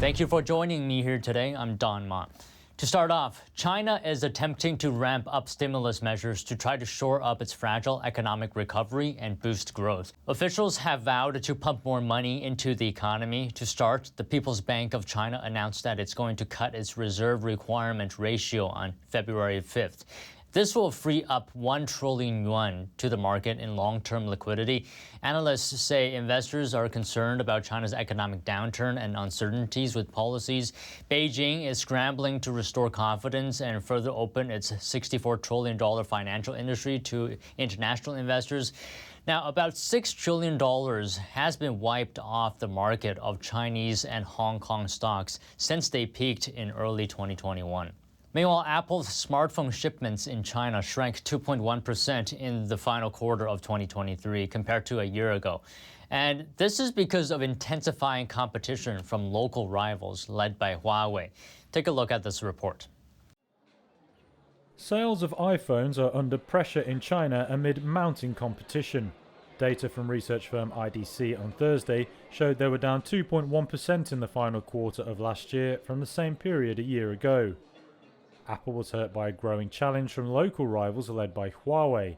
Thank you for joining me here today. I'm Don Ma. To start off, China is attempting to ramp up stimulus measures to try to shore up its fragile economic recovery and boost growth. Officials have vowed to pump more money into the economy. To start, the People's Bank of China announced that it's going to cut its reserve requirement ratio on February 5th. This will free up 1 trillion yuan to the market in long-term liquidity. Analysts say investors are concerned about China's economic downturn and uncertainties with policies. Beijing is scrambling to restore confidence and further open its $64 trillion financial industry to international investors. Now, about $6 trillion has been wiped off the market of Chinese and Hong Kong stocks since they peaked in early 2021. Meanwhile, Apple's smartphone shipments in China shrank 2.1% in the final quarter of 2023 compared to a year ago. And this is because of intensifying competition from local rivals led by Huawei. Take a look at this report. Sales of iPhones are under pressure in China amid mounting competition. Data from research firm IDC on Thursday showed they were down 2.1% in the final quarter of last year from the same period a year ago. Apple was hurt by a growing challenge from local rivals led by Huawei.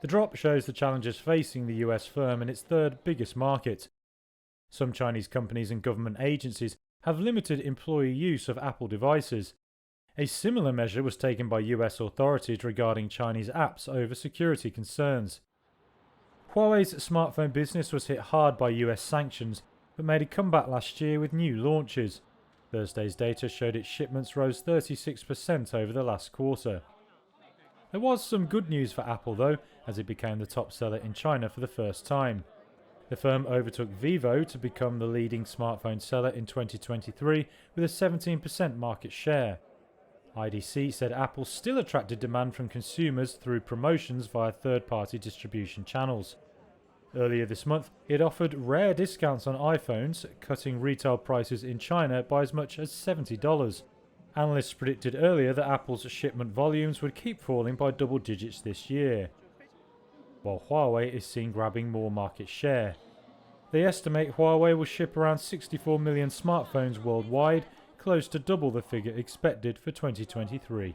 The drop shows the challenges facing the US firm in its third biggest market. Some Chinese companies and government agencies have limited employee use of Apple devices. A similar measure was taken by US authorities regarding Chinese apps over security concerns. Huawei's smartphone business was hit hard by US sanctions, but made a comeback last year with new launches. Thursday's data showed its shipments rose 36% over the last quarter. There was some good news for Apple though, as it became the top seller in China for the first time. The firm overtook Vivo to become the leading smartphone seller in 2023 with a 17% market share. IDC said Apple still attracted demand from consumers through promotions via third-party distribution channels. Earlier this month, it offered rare discounts on iPhones, cutting retail prices in China by as much as $70. Analysts predicted earlier that Apple's shipment volumes would keep falling by double digits this year, while Huawei is seen grabbing more market share. They estimate Huawei will ship around 64 million smartphones worldwide, close to double the figure expected for 2023.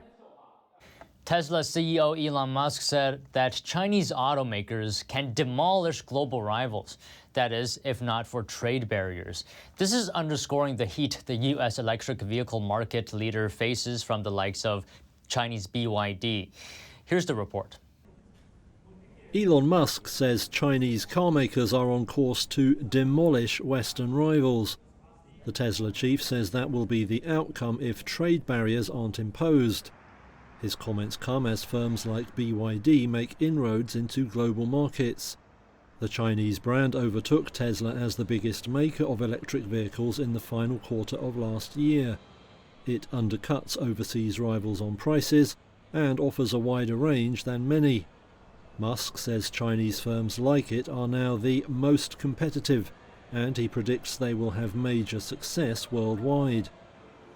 Tesla CEO Elon Musk said that Chinese automakers can demolish global rivals. That is, if not for trade barriers. This is underscoring the heat the U.S. electric vehicle market leader faces from the likes of Chinese BYD. Here's the report. Elon Musk says Chinese carmakers are on course to demolish Western rivals. The Tesla chief says that will be the outcome if trade barriers aren't imposed. His comments come as firms like BYD make inroads into global markets. The Chinese brand overtook Tesla as the biggest maker of electric vehicles in the final quarter of last year. It undercuts overseas rivals on prices and offers a wider range than many. Musk says Chinese firms like it are now the most competitive, and he predicts they will have major success worldwide.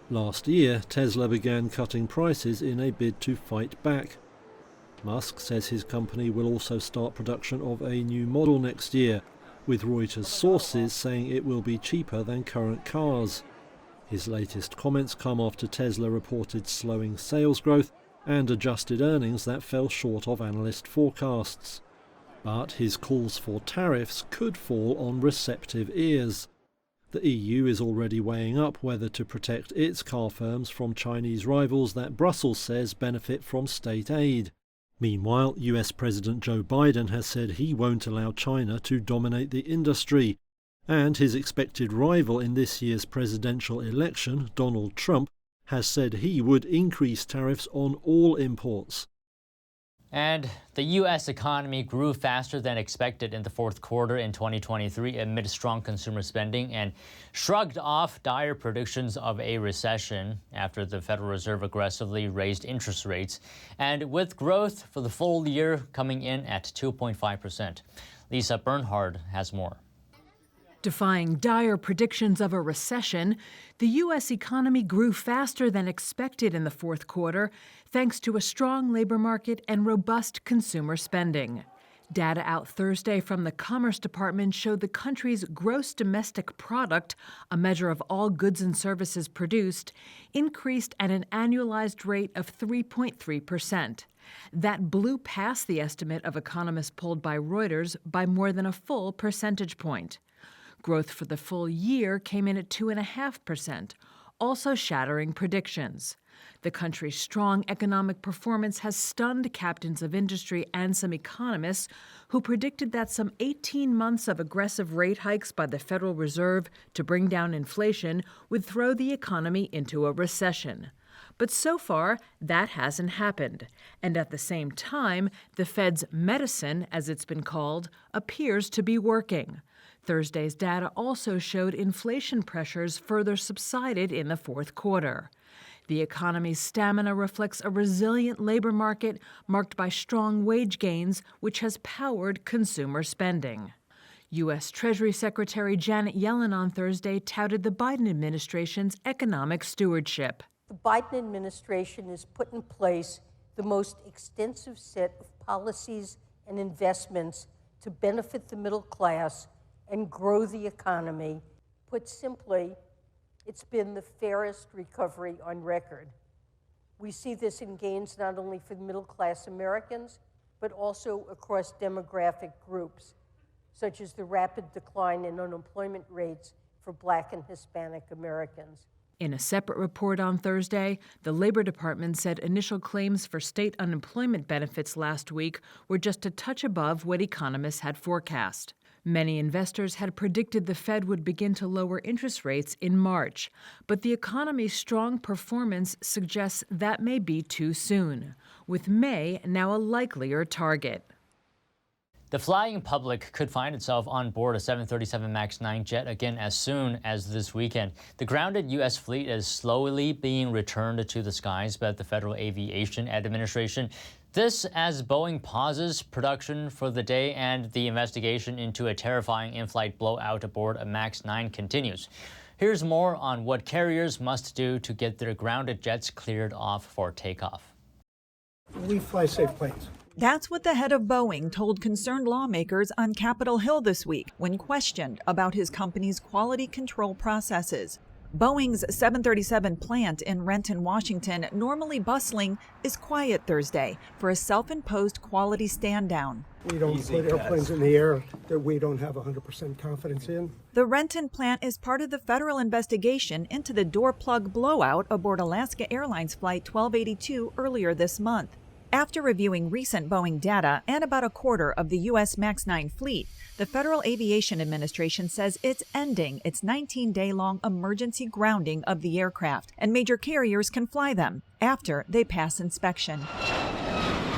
Last year, Tesla began cutting prices in a bid to fight back. Musk says his company will also start production of a new model next year, with Reuters sources saying it will be cheaper than current cars. His latest comments come after Tesla reported slowing sales growth and adjusted earnings that fell short of analyst forecasts. But his calls for tariffs could fall on receptive ears. The EU is already weighing up whether to protect its car firms from Chinese rivals that Brussels says benefit from state aid. Meanwhile, US President Joe Biden has said he won't allow China to dominate the industry, and his expected rival in this year's presidential election, Donald Trump, has said he would increase tariffs on all imports. And the U.S. economy grew faster than expected in the fourth quarter in 2023 amid strong consumer spending and shrugged off dire predictions of a recession after the Federal Reserve aggressively raised interest rates, and with growth for the full year coming in at 2.5%. Lisa Bernhard has more. Defying dire predictions of a recession, the U.S. economy grew faster than expected in the fourth quarter, thanks to a strong labor market and robust consumer spending. Data out Thursday from the Commerce Department showed the country's gross domestic product, a measure of all goods and services produced, increased at an annualized rate of 3.3%. That blew past the estimate of economists polled by Reuters by more than a full percentage point. Growth for the full year came in at 2.5%, also shattering predictions. The country's strong economic performance has stunned captains of industry and some economists who predicted that some 18 months of aggressive rate hikes by the Federal Reserve to bring down inflation would throw the economy into a recession. But so far, that hasn't happened. And at the same time, the Fed's medicine, as it's been called, appears to be working. Thursday's data also showed inflation pressures further subsided in the fourth quarter. The economy's stamina reflects a resilient labor market marked by strong wage gains, which has powered consumer spending. U.S. Treasury Secretary Janet Yellen on Thursday touted the Biden administration's economic stewardship. The Biden administration has put in place the most extensive set of policies and investments to benefit the middle class and grow the economy. Put simply, it's been the fairest recovery on record. We see this in gains not only for middle-class Americans, but also across demographic groups, such as the rapid decline in unemployment rates for Black and Hispanic Americans. In a separate report on Thursday, the Labor Department said initial claims for state unemployment benefits last week were just a touch above what economists had forecast. Many investors had predicted the Fed would begin to lower interest rates in March, but the economy's strong performance suggests that may be too soon, with May now a likelier target. The flying public could find itself on board a 737 MAX 9 jet again as soon as this weekend. The grounded U.S. fleet is slowly being returned to the skies by the Federal Aviation Administration. This as Boeing pauses production for the day and the investigation into a terrifying in-flight blowout aboard a MAX 9 continues. Here's more on what carriers must do to get their grounded jets cleared off for takeoff. We fly safe planes. That's what the head of Boeing told concerned lawmakers on Capitol Hill this week when questioned about his company's quality control processes. Boeing's 737 plant in Renton, Washington, normally bustling, is quiet Thursday for a self-imposed quality stand-down. We don't put airplanes in the air that we don't have 100% confidence in. The Renton plant is part of the federal investigation into the door plug blowout aboard Alaska Airlines Flight 1282 earlier this month. After reviewing recent Boeing data and about a quarter of the U.S. MAX 9 fleet, the Federal Aviation Administration says it's ending its 19-day-long emergency grounding of the aircraft, and major carriers can fly them after they pass inspection.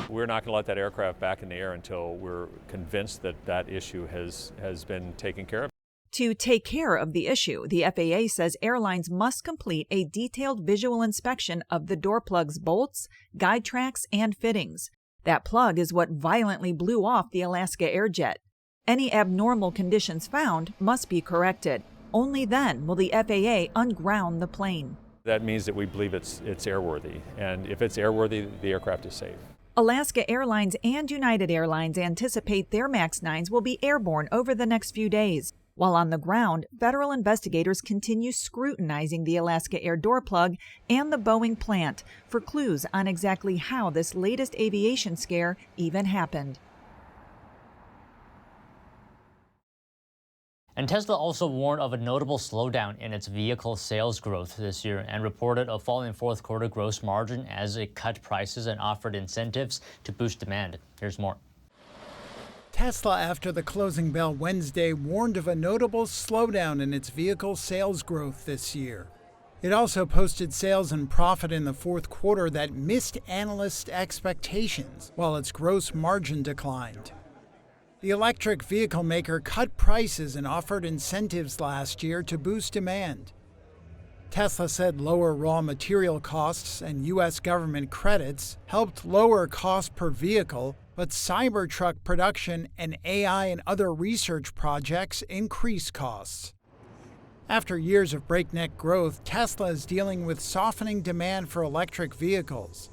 We're not going to let that aircraft back in the air until we're convinced that that issue has been taken care of. To take care of the issue, the FAA says airlines must complete a detailed visual inspection of the door plug's bolts, guide tracks, and fittings. That plug is what violently blew off the Alaska Airjet. Any abnormal conditions found must be corrected. Only then will the FAA unground the plane. That means that we believe it's airworthy, and if it's airworthy, the aircraft is safe. Alaska Airlines and United Airlines anticipate their MAX 9s will be airborne over the next few days. While on the ground, federal investigators continue scrutinizing the Alaska Air door plug and the Boeing plant for clues on exactly how this latest aviation scare even happened. And Tesla also warned of a notable slowdown in its vehicle sales growth this year and reported a fall in fourth quarter gross margin as it cut prices and offered incentives to boost demand. Here's more. Tesla, after the closing bell Wednesday, warned of a notable slowdown in its vehicle sales growth this year. It also posted sales and profit in the fourth quarter that missed analyst expectations, while its gross margin declined. The electric vehicle maker cut prices and offered incentives last year to boost demand. Tesla said lower raw material costs and U.S. government credits helped lower cost per vehicle, but Cybertruck production and AI and other research projects increased costs. After years of breakneck growth, Tesla is dealing with softening demand for electric vehicles.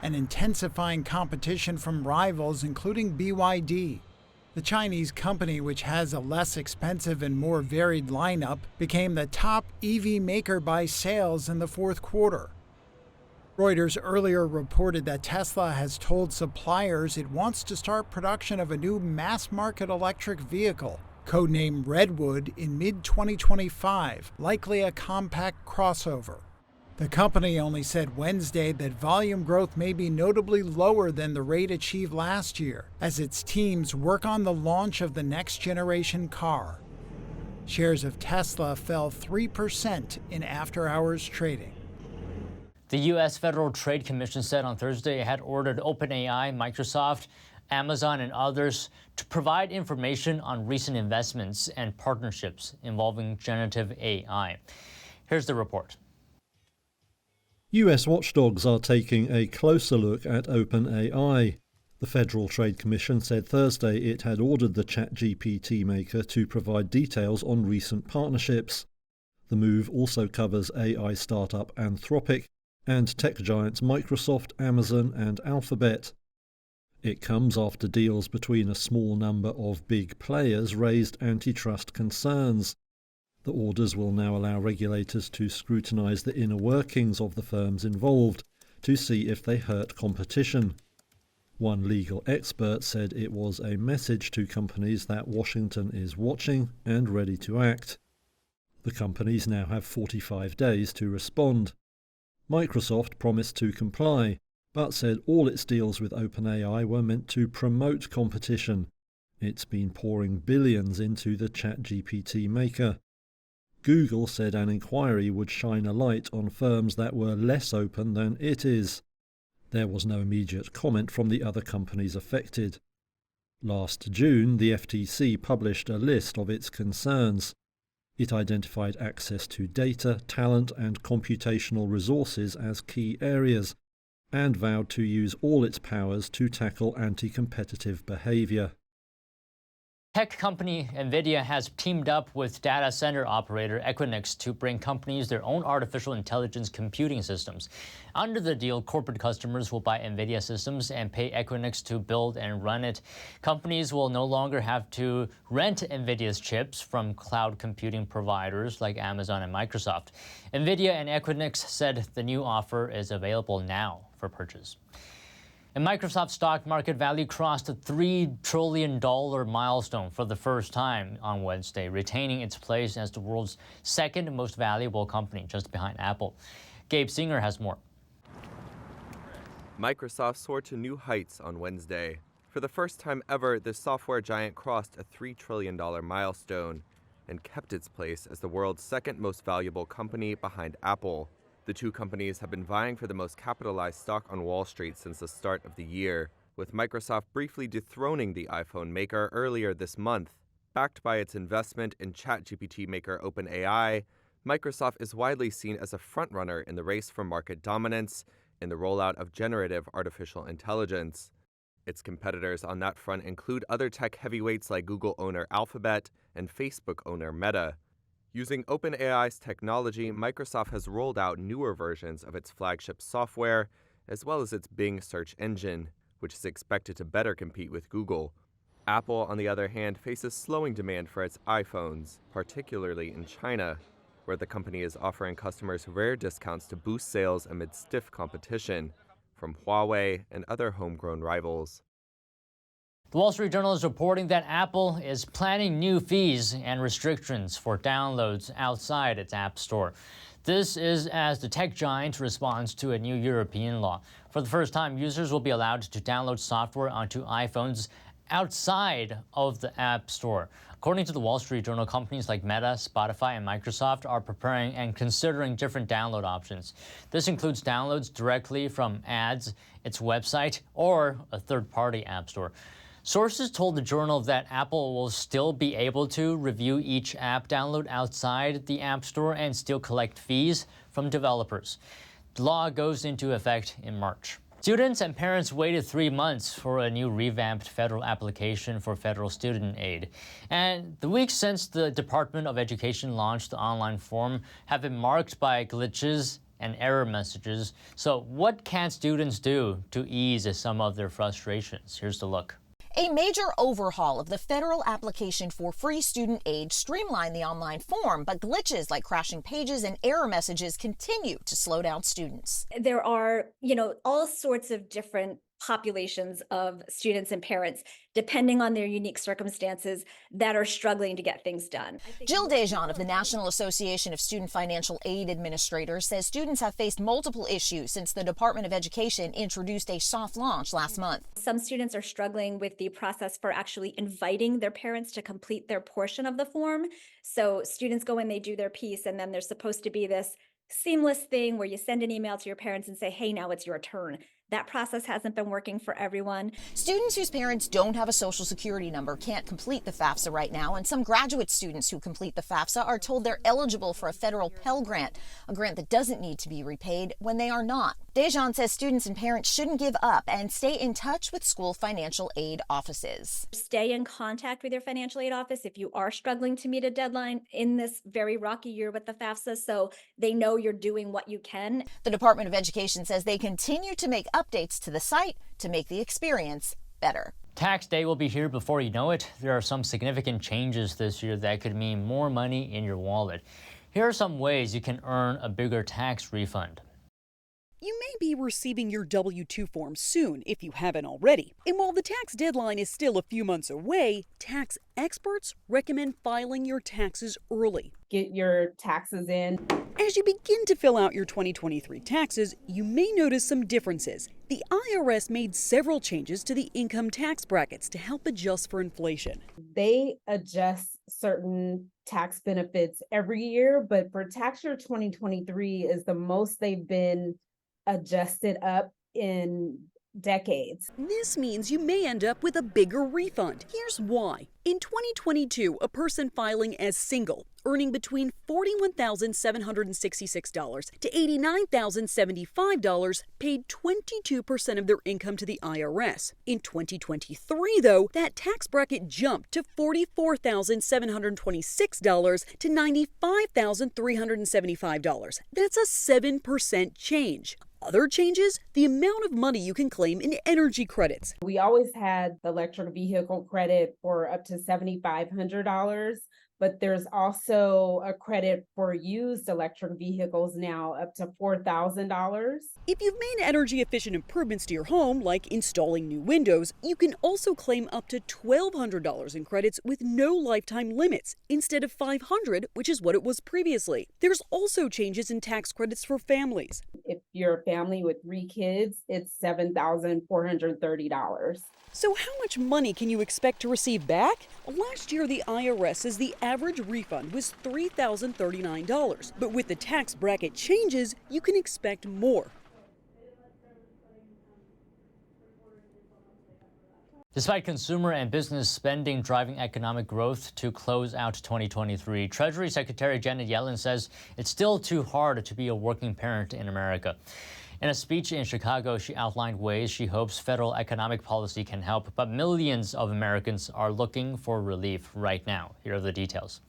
and intensifying competition from rivals, including BYD. The Chinese company, which has a less expensive and more varied lineup, became the top EV maker by sales in the fourth quarter. Reuters earlier reported that Tesla has told suppliers it wants to start production of a new mass-market electric vehicle, codenamed Redwood, in mid-2025, likely a compact crossover. The company only said Wednesday that volume growth may be notably lower than the rate achieved last year, as its teams work on the launch of the next-generation car. Shares of Tesla fell 3% in after-hours trading. The U.S. Federal Trade Commission said on Thursday it had ordered OpenAI, Microsoft, Amazon, and others to provide information on recent investments and partnerships involving generative AI. Here's the report. US watchdogs are taking a closer look at OpenAI. The Federal Trade Commission said Thursday it had ordered the ChatGPT maker to provide details on recent partnerships. The move also covers AI startup Anthropic and tech giants Microsoft, Amazon, and Alphabet. It comes after deals between a small number of big players raised antitrust concerns. The orders will now allow regulators to scrutinize the inner workings of the firms involved to see if they hurt competition. One legal expert said it was a message to companies that Washington is watching and ready to act. The companies now have 45 days to respond. Microsoft promised to comply, but said all its deals with OpenAI were meant to promote competition. It's been pouring billions into the ChatGPT maker. Google said an inquiry would shine a light on firms that were less open than it is. There was no immediate comment from the other companies affected. Last June, the FTC published a list of its concerns. It identified access to data, talent, and computational resources as key areas, and vowed to use all its powers to tackle anti-competitive behavior. Tech company Nvidia has teamed up with data center operator Equinix to bring companies their own artificial intelligence computing systems. Under the deal, corporate customers will buy Nvidia systems and pay Equinix to build and run it. Companies will no longer have to rent Nvidia's chips from cloud computing providers like Amazon and Microsoft. Nvidia and Equinix said the new offer is available now for purchase. And Microsoft's stock market value crossed the $3 trillion milestone for the first time on Wednesday, retaining its place as the world's second most valuable company, just behind Apple. Gabe Singer has more. Microsoft soared to new heights on Wednesday. For the first time ever, the software giant crossed a $3 trillion milestone and kept its place as the world's second most valuable company behind Apple. The two companies have been vying for the most capitalized stock on Wall Street since the start of the year, with Microsoft briefly dethroning the iPhone maker earlier this month. Backed by its investment in ChatGPT maker OpenAI, Microsoft is widely seen as a frontrunner in the race for market dominance in the rollout of generative artificial intelligence. Its competitors on that front include other tech heavyweights like Google owner Alphabet and Facebook owner Meta. Using OpenAI's technology, Microsoft has rolled out newer versions of its flagship software, as well as its Bing search engine, which is expected to better compete with Google. Apple, on the other hand, faces slowing demand for its iPhones, particularly in China, where the company is offering customers rare discounts to boost sales amid stiff competition from Huawei and other homegrown rivals. The Wall Street Journal is reporting that Apple is planning new fees and restrictions for downloads outside its App Store. This is as the tech giant responds to a new European law. For the first time, users will be allowed to download software onto iPhones outside of the App Store. According to the Wall Street Journal, companies like Meta, Spotify, and Microsoft are preparing and considering different download options. This includes downloads directly from ads, its website, or a third-party App Store. Sources told the Journal that Apple will still be able to review each app download outside the App Store and still collect fees from developers. The law goes into effect in March. Students and parents waited 3 months for a new revamped federal application for federal student aid. And the weeks since the Department of Education launched the online form have been marked by glitches and error messages. So what can students do to ease some of their frustrations? Here's the look. A major overhaul of the federal application for free student aid streamlined the online form, but glitches like crashing pages and error messages continue to slow down students. There are, all sorts of different populations of students and parents, depending on their unique circumstances, that are struggling to get things done. Jill Dejean of the National Association of Student Financial Aid Administrators says students have faced multiple issues since the Department of Education introduced a soft launch last month. Some students are struggling with the process for actually inviting their parents to complete their portion of the form. So students go in, they do their piece, and then there's supposed to be this seamless thing where you send an email to your parents and say, hey, now it's your turn. That process hasn't been working for everyone. Students whose parents don't have a social security number can't complete the FAFSA right now, and some graduate students who complete the FAFSA are told they're eligible for a federal Pell Grant, a grant that doesn't need to be repaid when they are not. Dejean says students and parents shouldn't give up and stay in touch with school financial aid offices. Stay in contact with your financial aid office if you are struggling to meet a deadline in this very rocky year with the FAFSA, so they know you're doing what you can. The Department of Education says they continue to make updates to the site to make the experience better. Tax day will be here before you know it. There are some significant changes this year that could mean more money in your wallet. Here are some ways you can earn a bigger tax refund. You may be receiving your W-2 form soon if you haven't already. And while the tax deadline is still a few months away, tax experts recommend filing your taxes early. Get your taxes in. As you begin to fill out your 2023 taxes, you may notice some differences. The IRS made several changes to the income tax brackets to help adjust for inflation. They adjust certain tax benefits every year, but for tax year 2023 is the most they've been adjusted up in decades. This means you may end up with a bigger refund. Here's why. In 2022, a person filing as single, earning between $41,766 to $89,075, paid 22% of their income to the IRS. In 2023, though, that tax bracket jumped to $44,726 to $95,375. That's a 7% change. Other changes? The amount of money you can claim in energy credits. We always had the electric vehicle credit for up to $7,500, but there's also a credit for used electric vehicles now up to $4,000. If you've made energy efficient improvements to your home, like installing new windows, you can also claim up to $1,200 in credits with no lifetime limits, instead of $500, which is what it was previously. There's also changes in tax credits for families. If you're a family with 3 kids, it's $7,430. So how much money can you expect to receive back? Last year, the IRS says the average refund was $3,039. But with the tax bracket changes, you can expect more. Despite consumer and business spending driving economic growth to close out 2023, Treasury Secretary Janet Yellen says it's still too hard to be a working parent in America. In a speech in Chicago, she outlined ways she hopes federal economic policy can help, but millions of Americans are looking for relief right now. Here are the details.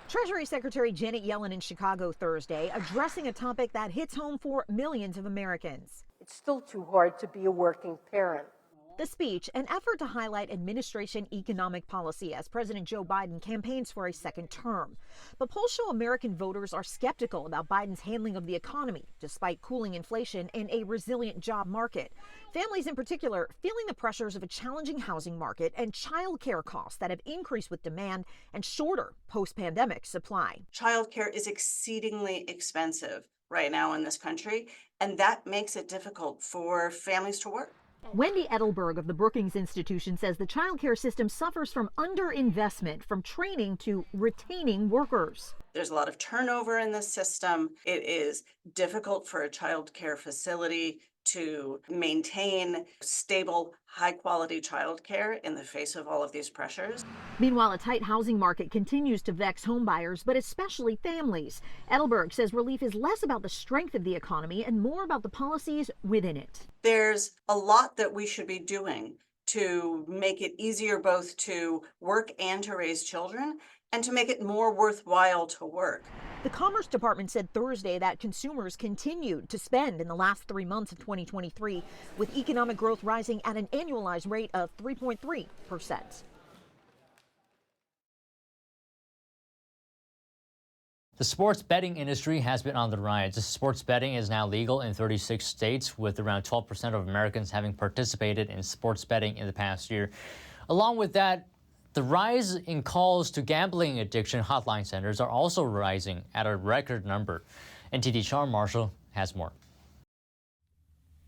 Treasury Secretary Janet Yellen in Chicago Thursday, addressing a topic that hits home for millions of Americans. It's still too hard to be a working parent. The speech, an effort to highlight administration economic policy as President Joe Biden campaigns for a second term. But polls show American voters are skeptical about Biden's handling of the economy, despite cooling inflation and a resilient job market. Families in particular feeling the pressures of a challenging housing market and child care costs that have increased with demand and shorter post-pandemic supply. Child care is exceedingly expensive right now in this country, and that makes it difficult for families to work. Wendy Edelberg of the Brookings Institution says the child care system suffers from underinvestment, from training to retaining workers. There's a lot of turnover in the system. It is difficult for a child care facility to maintain stable, high-quality childcare in the face of all of these pressures. Meanwhile, a tight housing market continues to vex homebuyers, but especially families. Edelberg says relief is less about the strength of the economy and more about the policies within it. There's a lot that we should be doing to make it easier both to work and to raise children. and to make it more worthwhile to work. The Commerce Department said Thursday that consumers continued to spend in the last 3 months of 2023, with economic growth rising at an annualized rate of 3.3%. The sports betting industry has been on the rise. Sports betting is now legal in 36 states, with around 12% of Americans having participated in sports betting in the past year. Along with that, the rise in calls to gambling addiction hotline centers are also rising at a record number. NTD Sean Marshall has more.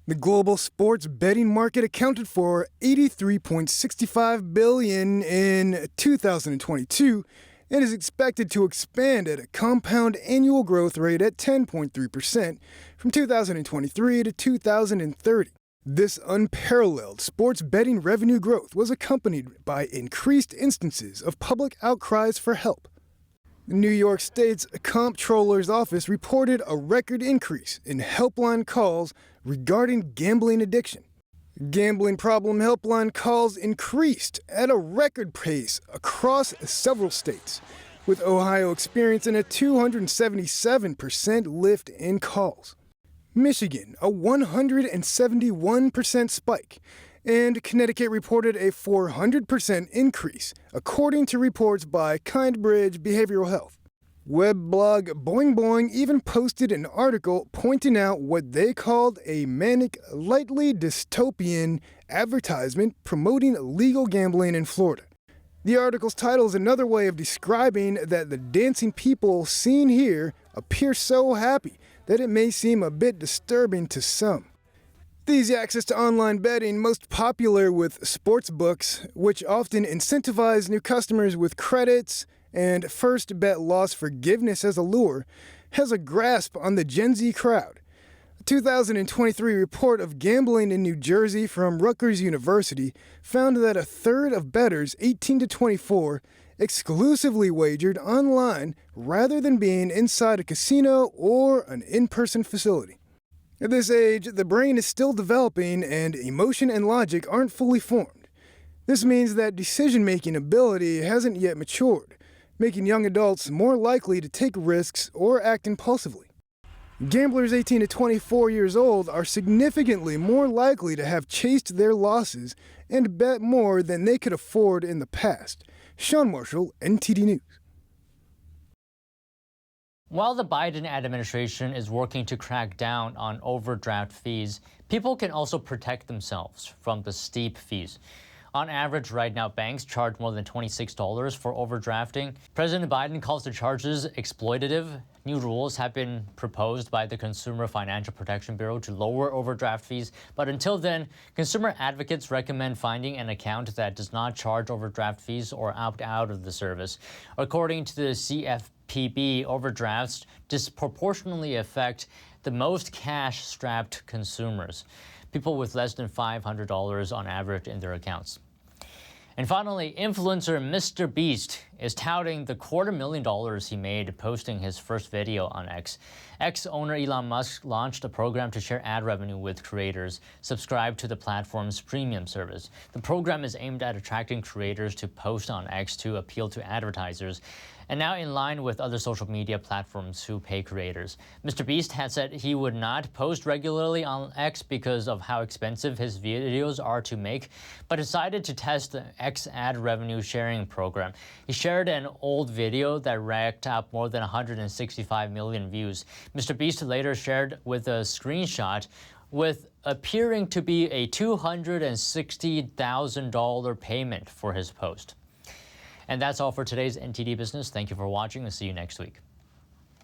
The global sports betting market accounted for $83.65 billion in 2022 and is expected to expand at a compound annual growth rate at 10.3% from 2023 to 2030. This unparalleled sports betting revenue growth was accompanied by increased instances of public outcries for help. The New York State's Comptroller's Office reported a record increase in helpline calls regarding gambling addiction. Gambling problem helpline calls increased at a record pace across several states, with Ohio experiencing a 277% lift in calls. Michigan, a 171% spike, and Connecticut reported a 400% increase, according to reports by Kindbridge Behavioral Health. Web blog Boing Boing even posted an article pointing out what they called a manic, lightly dystopian advertisement promoting illegal gambling in Florida. The article's title is another way of describing that the dancing people seen here appear so happy that it may seem a bit disturbing to some. The easy access to online betting, most popular with sports books, which often incentivize new customers with credits and first bet loss forgiveness as a lure, has a grasp on the Gen Z crowd. A 2023 report of gambling in New Jersey from Rutgers University found that a third of bettors 18 to 24 exclusively wagered online rather than being inside a casino or an in-person facility. At this age, the brain is still developing and emotion and logic aren't fully formed. This means that decision-making ability hasn't yet matured, making young adults more likely to take risks or act impulsively. Gamblers 18 to 24 years old are significantly more likely to have chased their losses and bet more than they could afford in the past. Sean Marshall, NTD News. While the Biden administration is working to crack down on overdraft fees, people can also protect themselves from the steep fees. On average, right now, banks charge more than $26 for overdrafting. President Biden calls the charges exploitative. New rules have been proposed by the Consumer Financial Protection Bureau to lower overdraft fees. But until then, consumer advocates recommend finding an account that does not charge overdraft fees or opt out of the service. According to the CFPB, overdrafts disproportionately affect the most cash-strapped consumers, people with less than $500 on average in their accounts. And finally, influencer Mr. Beast is touting the $250,000 he made posting his first video on X. X owner Elon Musk launched a program to share ad revenue with creators subscribed to the platform's premium service. The program is aimed at attracting creators to post on X to appeal to advertisers, and now in line with other social media platforms who pay creators. Mr. Beast had said he would not post regularly on X because of how expensive his videos are to make, but decided to test the X ad revenue sharing program. He shared an old video that racked up more than 165 million views. Mr. Beast later shared with a screenshot with appearing to be a $260,000 payment for his post. And that's all for today's NTD Business. Thank you for watching and see you next week.